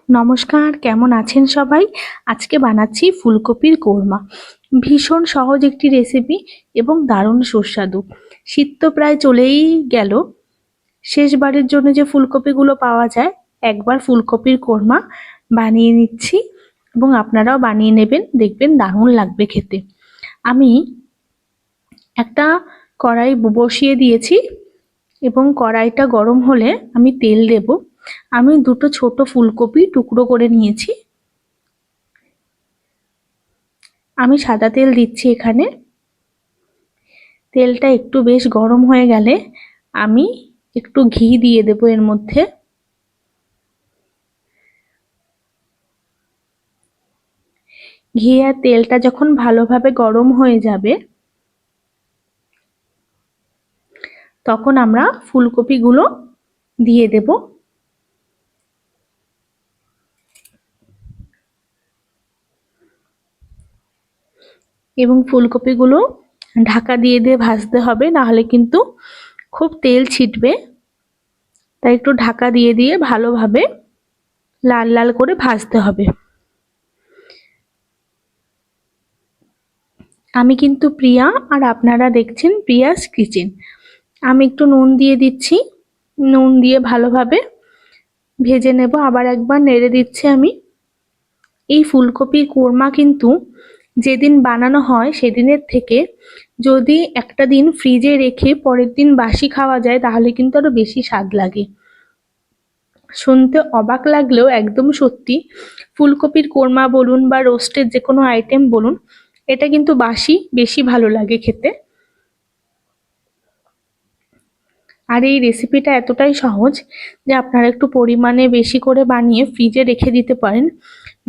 নমস্কার, কেমন আছেন সবাই? আজকে বানাচ্ছি ফুলকপির কোর্মা। ভীষণ সহজ একটি রেসিপি এবং দারুণ সুস্বাদু। শীত তো প্রায় চলেই গেল। শেষবারের জন্য যে ফুলকপিগুলো পাওয়া যায়, একবার ফুলকপির কোর্মা বানিয়ে নিচ্ছি এবং আপনারাও বানিয়ে নেবেন, দেখবেন দারুণ লাগবে খেতে। আমি একটা কড়াই বসিয়ে দিয়েছি এবং কড়াইটা গরম হলে আমি তেল দেব। আমি দুটো ছোট ফুলকপি টুকরো করে নিয়েছি। আমি সাদা তেল দিচ্ছি এখানে। তেলটা একটু বেশ গরম হয়ে গেলে আমি একটু ঘি দিয়ে দেব এর মধ্যে। ঘি আর তেলটা যখন ভালোভাবে গরম হয়ে যাবে তখন আমরা ফুলকপিগুলো দিয়ে দেব। এবং ফুলকপিগুলো ঢাকা দিয়ে দিয়ে ভাজতে হবে, নাহলে কিন্তু খুব তেল ছিটবে। তাই একটু ঢাকা দিয়ে দিয়ে ভালোভাবে লাল লাল করে ভাজতে হবে। আমি কিন্তু প্রিয়া, আর আপনারা দেখছেন প্রিয়াস কিচেন। আমি একটু নুন দিয়ে দিচ্ছি। নুন দিয়ে ভালোভাবে ভেজে নেব। আবার একবার নেড়ে দিচ্ছি আমি। এই ফুলকপির কোর্মা কিন্তু যেদিন বানানো হয় সেদিনের থেকে যদি একটা দিন ফ্রিজে রেখে পরের দিন বাসি খাওয়া যায় তাহলে কিন্তু আরো বেশি স্বাদ লাগে। শুনতে অবাক লাগলেও একদম সত্যি। ফুলকপির কোর্মা বলুন বা রোস্টের যে কোনো আইটেম বলুন, এটা কিন্তু বাসি বেশি ভালো লাগে খেতে। আর এই রেসিপিটা এতটাই সহজ যে আপনারা একটু পরিমাণে বেশি করে বানিয়ে ফ্রিজে রেখে দিতে পারেন।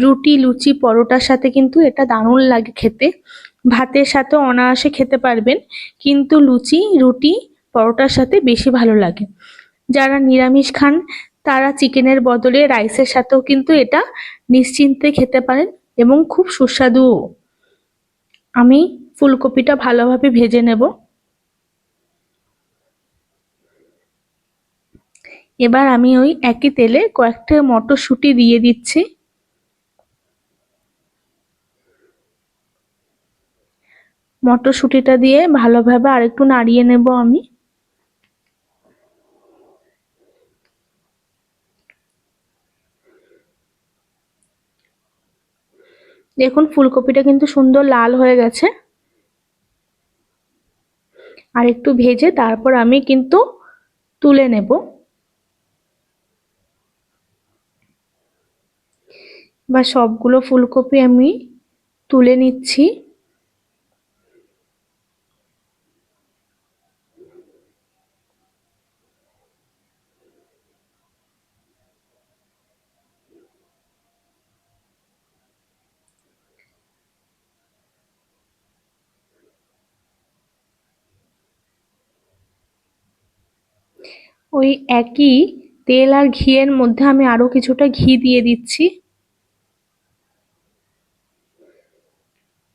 রুটি, লুচি, পরোটার সাথে কিন্তু এটা দারুণ লাগে খেতে। ভাতের সাথেও অনায়াসে খেতে পারবেন, কিন্তু লুচি, রুটি, পরোটার সাথে বেশি ভালো লাগে। যারা নিরামিষ খান তারা চিকেনের বদলে রাইসের সাথেও কিন্তু এটা নিশ্চিন্তে খেতে পারেন এবং খুব সুস্বাদুও। আমি ফুলকপিটা ভালোভাবে ভেজে নেব। এবার আমি ওই একই তেলে কয়েকটা মটরশুঁটি দিয়ে দিচ্ছি। মটরশুঁটিটা দিয়ে ভালোভাবে আরেকটু নাড়িয়ে নেব আমি। দেখুন ফুলকপিটা কিন্তু সুন্দর লাল হয়ে গেছে। আর একটু ভেজে তারপর আমি কিন্তু তুলে নেব। বা সবগুলো ফুলকপি আমি তুলে নিচ্ছি। ওই একই তেল আর ঘিয়ের মধ্যে আমি আরো কিছুটা ঘি দিয়ে দিচ্ছি।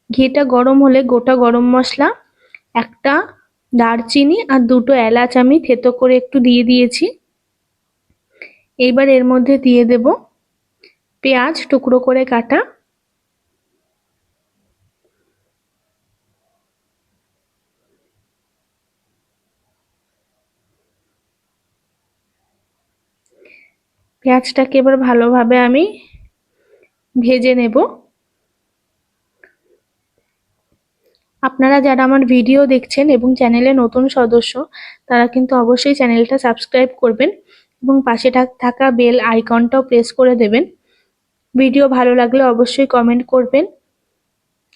ঘিটা গরম হলে গোটা গরম মশলা, একটা দারচিনি আর দুটো এলাচ আমি থেতো করে একটু দিয়ে দিয়েছি। এইবার এর মধ্যে দিয়ে দেব পেঁয়াজ টুকরো করে কাটা। পেঁয়াজটাকে এবার ভালোভাবে আমি ভেজে নেব। আপনারা যারা আমার ভিডিও দেখছেন এবং চ্যানেলে নতুন সদস্য, তারা কিন্তু অবশ্যই চ্যানেলটা সাবস্ক্রাইব করবেন এবং পাশে থাকা বেল আইকনটাও প্রেস করে দেবেন। ভিডিও ভালো লাগলে অবশ্যই কমেন্ট করবেন,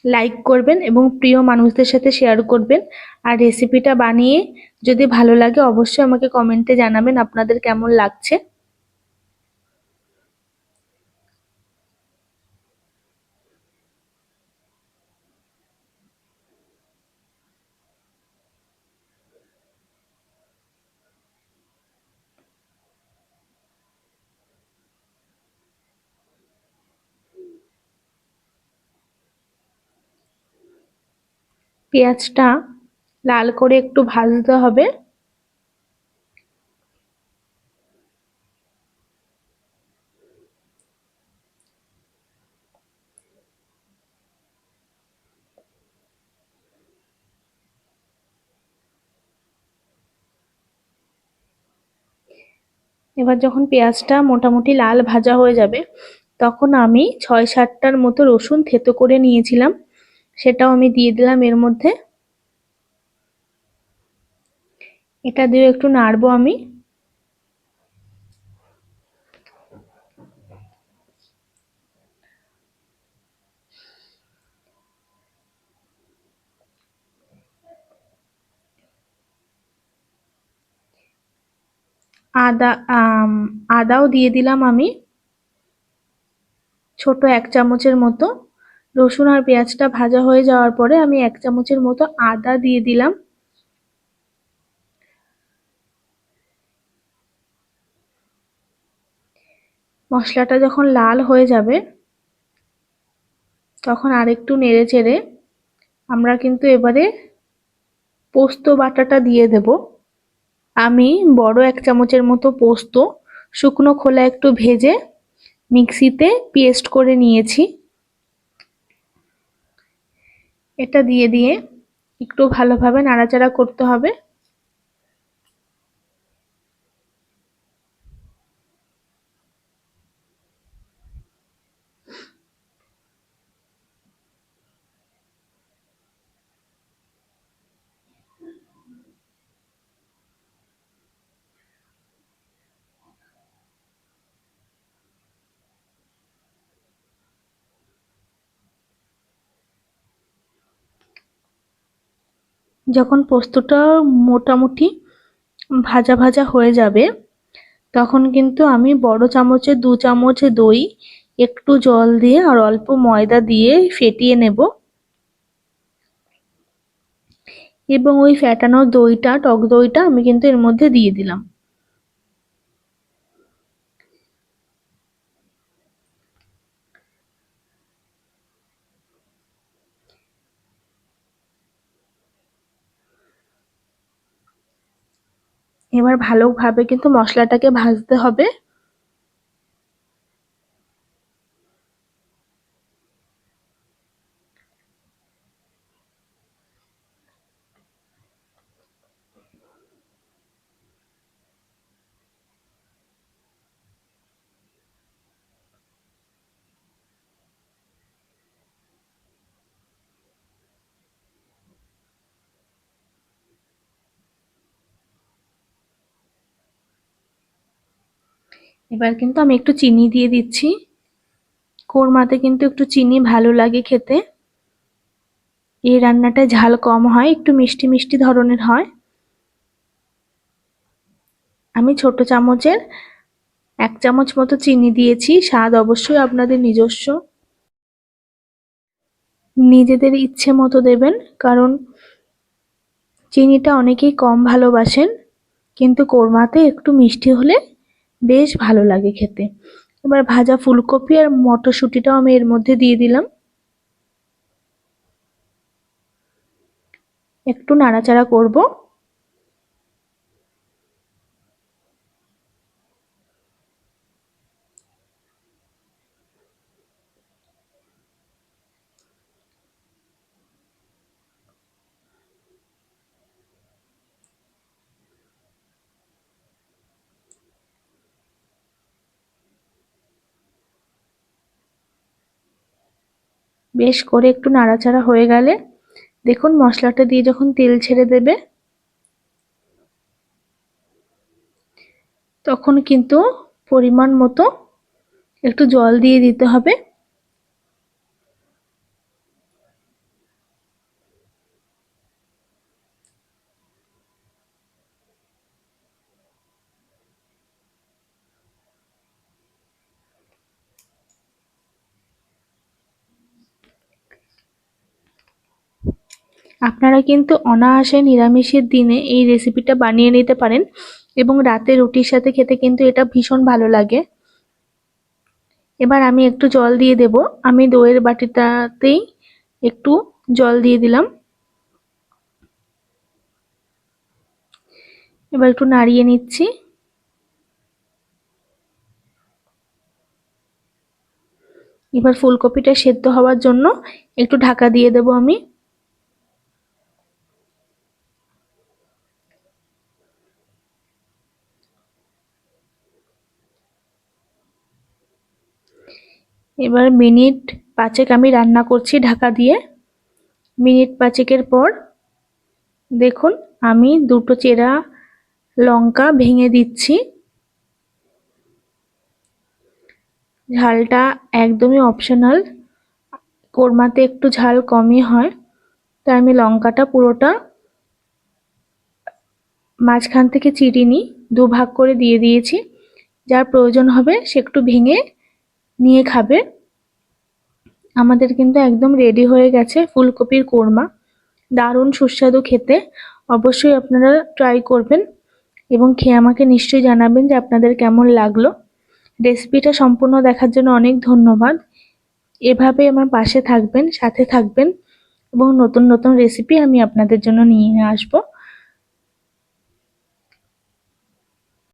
লাইক করবেন এবং প্রিয় মানুষদের সাথে শেয়ার করবেন। আর রেসিপিটা বানিয়ে যদি ভালো লাগে অবশ্যই আমাকে কমেন্টে জানাবেন আপনাদের কেমন লাগছে। পেঁয়াজটা লাল করে একটু ভাজতে হবে। এবার যখন পেঁয়াজটা মোটামুটি লাল ভাজা হয়ে যাবে তখন আমি ৬-৭টার মতো রসুন থেতো করে নিয়েছিলাম, সেটাও আমি দিয়ে দিলাম এর মধ্যে। এটা দিয়ে একটু নাড়বো আমি। আদা আদাও দিয়ে দিলাম আমি ছোট ১ চামচের মতো। রসুন আর পেঁয়াজটা ভাজা হয়ে যাওয়ার পরে আমি ১ চামচের মতো আদা দিয়ে দিলাম। মশলাটা যখন লাল হয়ে যাবে তখন আরেকটু নেড়ে চেড়ে আমরা কিন্তু এবারে পোস্ত বাটাটা দিয়ে দেব। আমি বড় ১ চামচের মতো পোস্ত শুকনো খোলা একটু ভেজে মিক্সিতে পেস্ট করে নিয়েছি। এটা দিয়ে একটু ভালোভাবে নাড়াচাড়া করতে হবে। যখন পোস্তটা মোটামুটি ভাজা ভাজা হয়ে যাবে তখন কিন্তু আমি বড় চামচে ২ চামচ দই একটু জল দিয়ে আর অল্প ময়দা দিয়ে ফেটিয়ে নেব এবং ওই ফেটানো দইটা, টক দইটা আমি কিন্তু এর মধ্যে দিয়ে দিলাম। এবার ভালোভাবে কিন্তু মশলাটাকে ভাজতে হবে। এবার কিন্তু আমি একটু চিনি দিয়ে দিচ্ছি। কোরমাতে কিন্তু একটু চিনি ভালো লাগে খেতে। এই রান্নাটা ঝাল কম হয়, একটু মিষ্টি মিষ্টি ধরনের হয়। আমি ছোট চামচের ১ চামচ মতো চিনি দিয়েছি। স্বাদ অবশ্যই আপনাদের নিজস্ব, নিজেদের ইচ্ছে মতো দেবেন, কারণ চিনিটা অনেকেই কম ভালোবাসেন, কিন্তু কোরমাতে একটু মিষ্টি হলে বেশ ভালো লাগে খেতে। এবার ভাজা ফুলকপি আর মটরশুঁটিটাও আমি এর মধ্যে দিয়ে দিলাম। একটু নাড়াচাড়া করব। বেশ করে একটু নাড়াচাড়া হয়ে গেলে দেখুন মশলাটা দিয়ে যখন তেল ছেড়ে দেবে তখন কিন্তু পরিমাণ মতো একটু জল দিয়ে দিতে হবে। আপনারা কিন্তু অনায়াসে নিরামিষের দিনে এই রেসিপিটা বানিয়ে নিতে পারেন এবং রাতে রুটির সাথে খেতে কিন্তু এটা ভীষণ ভালো লাগে। এবার আমি একটু জল দিয়ে দেব। আমি দইয়ের বাটিটাতেই একটু জল দিয়ে দিলাম। এবার একটু নাড়িয়ে নিচ্ছি। এবার ফুলকপিটা সেদ্ধ হওয়ার জন্য একটু ঢাকা দিয়ে দেব আমি। এবার মিনিট 5 আমি রান্না করছি ঢাকা দিয়ে। মিনিট 5 পর দেখুন আমি দুটো চেরা লঙ্কা ভেঙে দিচ্ছি। ঝালটা একদমই অপশনাল, কোরমাতে একটু ঝাল কমই হয়, তাই আমি লঙ্কাটা পুরোটা মাঝখান থেকে চিরিনি, দুভাগ করে দিয়ে দিয়েছি। যার প্রয়োজন হবে সে একটু ভেঙে নিয়ে খাবে। আমাদের কিন্তু একদম রেডি হয়ে গেছে ফুলকপির কোরমা, দারুণ সুস্বাদু খেতে। অবশ্যই আপনারা ট্রাই করবেন এবং খেয়ে আমাকে নিশ্চয়ই জানাবেন যে আপনাদের কেমন লাগলো। রেসিপিটা সম্পূর্ণ দেখার জন্য অনেক ধন্যবাদ। এভাবে আমার পাশে থাকবেন, সাথে থাকবেন এবং নতুন নতুন রেসিপি আমি আপনাদের জন্য নিয়ে আসবো।